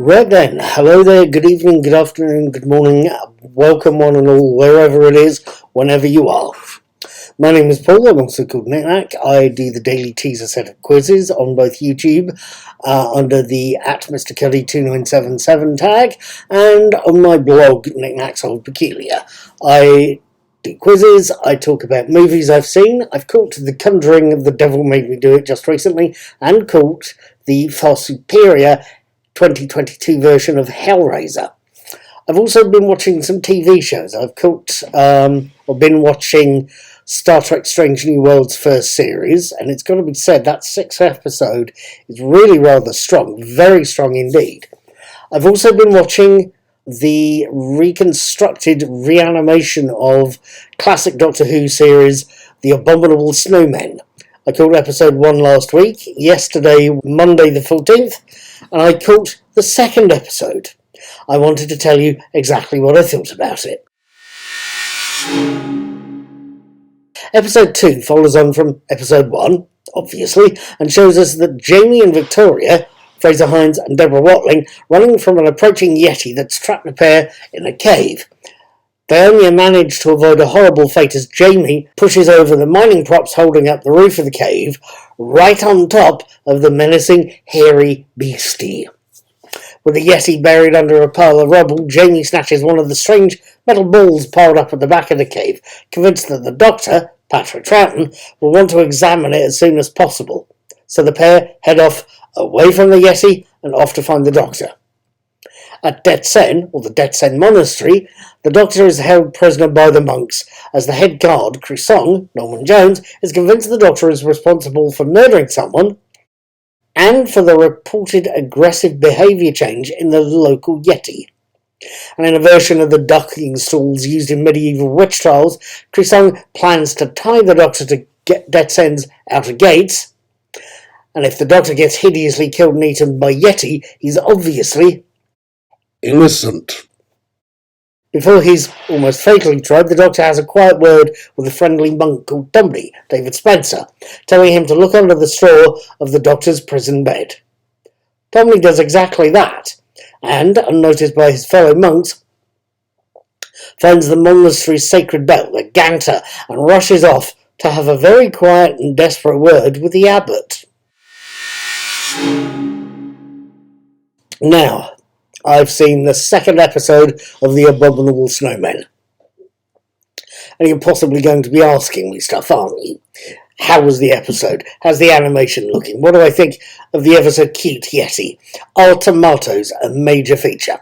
Right then, hello there, good evening, good afternoon, good morning, welcome one and all, wherever it is, whenever you are. My name is Paul, I'm also called Knick-Knack. I do the daily teaser set of quizzes on both YouTube, under the @MrCuddy2977 tag, and on my blog, Knick-Knack's Old Peculiar. I do quizzes, I talk about movies I've seen. I've caught The Conjuring, The Devil Made Me Do It just recently, and caught the far superior 2022 version of Hellraiser. I've also been watching some TV shows. I've been watching Star Trek Strange New Worlds first series, and it's got to be said that sixth episode is really rather strong, very strong indeed. I've also been watching the reconstructed reanimation of classic Doctor Who series, The Abominable Snowmen. I caught episode 1 last week, yesterday, Monday the 14th, and I caught the second episode. I wanted to tell you exactly what I thought about it. Episode 2 follows on from episode 1, obviously, and shows us that Jamie and Victoria, Fraser Hines and Deborah Watling, running from an approaching Yeti that's trapped the pair in a cave. They only manage to avoid a horrible fate as Jamie pushes over the mining props holding up the roof of the cave, right on top of the menacing, hairy beastie. With the Yeti buried under a pile of rubble, Jamie snatches one of the strange metal balls piled up at the back of the cave, convinced that the doctor, Patrick Troughton, will want to examine it as soon as possible. So the pair head off away from the Yeti and off to find the doctor. At Detsen, or the Detsen Monastery, the Doctor is held prisoner by the monks, as the head guard, Crisong, Norman Jones, is convinced the Doctor is responsible for murdering someone and for the reported aggressive behaviour change in the local Yeti. And in a version of the ducking stalls used in medieval witch trials, Crisong plans to tie the Doctor to Detsen's outer gates, and if the Doctor gets hideously killed and eaten by Yeti, he's obviously innocent. Before he's almost fatally tried, the Doctor has a quiet word with a friendly monk called Dombey, David Spencer, telling him to look under the straw of the Doctor's prison bed. Dombey does exactly that, and, unnoticed by his fellow monks, finds the monastery's sacred bell, the Ganter, and rushes off to have a very quiet and desperate word with the abbot. Now, I've seen the second episode of The Abominable Snowmen. And you're possibly going to be asking me stuff, aren't you? How was the episode? How's the animation looking? What do I think of the ever so cute Yeti? Are tomatoes a major feature?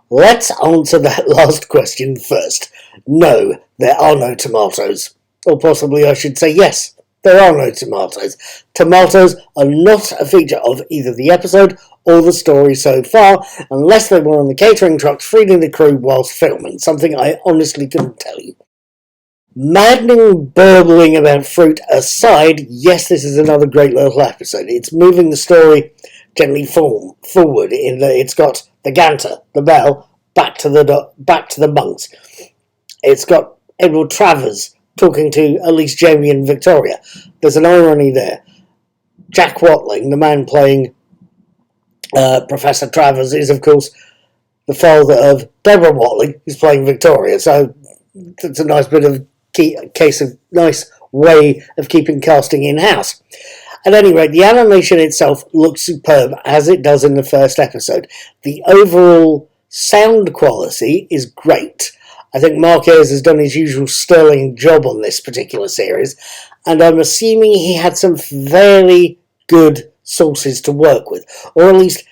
Let's answer that last question first. No, there are no tomatoes. Or possibly I should say yes, there are no tomatoes. Tomatoes are not a feature of either the episode or the story so far, unless they were on the catering trucks feeding the crew whilst filming, something I honestly couldn't tell you. Maddening burbling about fruit aside, yes, this is another great little episode. It's moving the story gently forward in that it's got the Ganter, the bell, back to the monks. It's got Edward Travers talking to at least Jamie and Victoria. There's an irony there. Jack Watling, the man playing Professor Travers, is of course the father of Deborah Watling, who's playing Victoria, so it's a nice bit of nice way of keeping casting in-house. At any rate, the animation itself looks superb, as it does in the first episode. The overall sound quality is great. I think Mark Ayres has done his usual sterling job on this particular series, and I'm assuming he had some fairly good sources to work with, or at least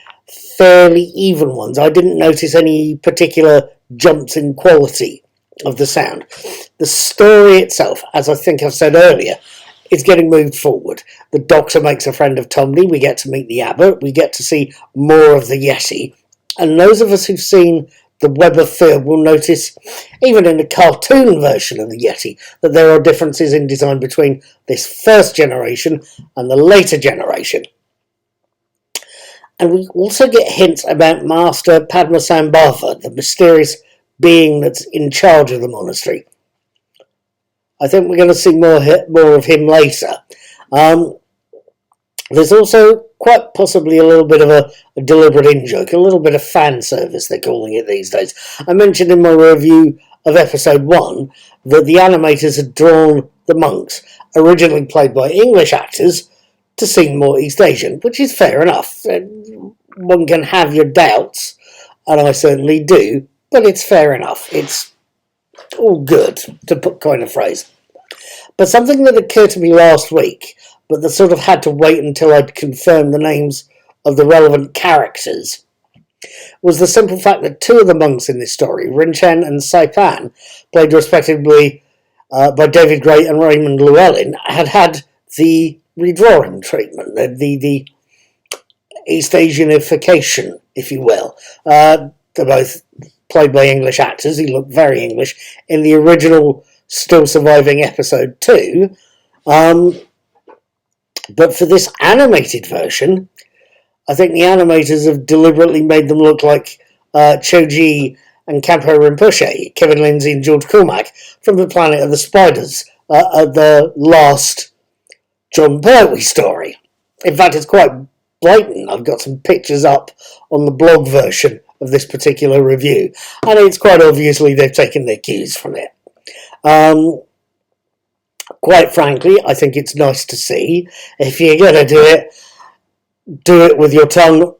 fairly even ones. I didn't notice any particular jumps in quality of the sound. The story itself, as I think I've said earlier, is getting moved forward. The Doctor makes a friend of Tomley, we get to meet the abbot, we get to see more of the Yeti, and those of us who've seen the Web of Fear will notice, even in the cartoon version of the Yeti, that there are differences in design between this first generation and the later generation. And we also get hints about Master Padmasambhava, the mysterious being that's in charge of the monastery. I think we're going to see more of him later. There's also quite possibly a little bit of a deliberate in-joke, a little bit of fan service, they're calling it these days. I mentioned in my review of episode 1 that the animators had drawn the monks, originally played by English actors, to seem more East Asian, which is fair enough. One can have your doubts, and I certainly do, but it's fair enough. It's all good, to coin a phrase. But something that occurred to me last week, but that sort of had to wait until I'd confirmed the names of the relevant characters, was the simple fact that 2 of the monks in this story, Rinchen and Saipan, played respectively by David Gray and Raymond Llewellyn, had the redrawing treatment, the East Asianification, if you will. They're both played by English actors who look very English in the original still surviving episode 2. But for this animated version, I think the animators have deliberately made them look like Choji and Campo Rinpoche, Kevin Lindsay and George Cormack from the Planet of the Spiders, the last John Pertwee story. In fact, it's quite blatant. I've got some pictures up on the blog version of this particular review, and it's quite obviously they've taken their cues from it. Quite frankly, I think it's nice to see. If you're going to do it with your tongue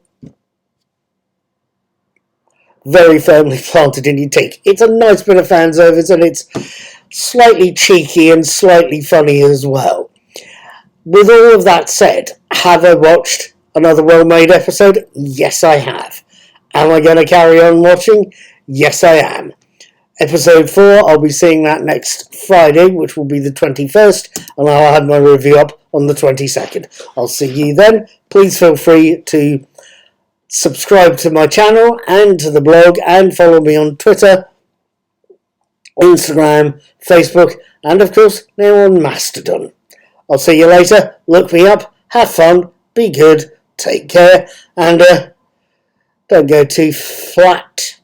very firmly planted in your teeth. It's a nice bit of fan service, and it's slightly cheeky and slightly funny as well. With all of that said, have I watched another well-made episode? Yes, I have. Am I going to carry on watching? Yes, I am. Episode 4, I'll be seeing that next Friday, which will be the 21st, and I'll have my review up on the 22nd. I'll see you then. Please feel free to subscribe to my channel and to the blog, and follow me on Twitter, Instagram, Facebook, and of course now on Mastodon. I'll see you later. Look me up, have fun, be good, take care, and don't go too flat.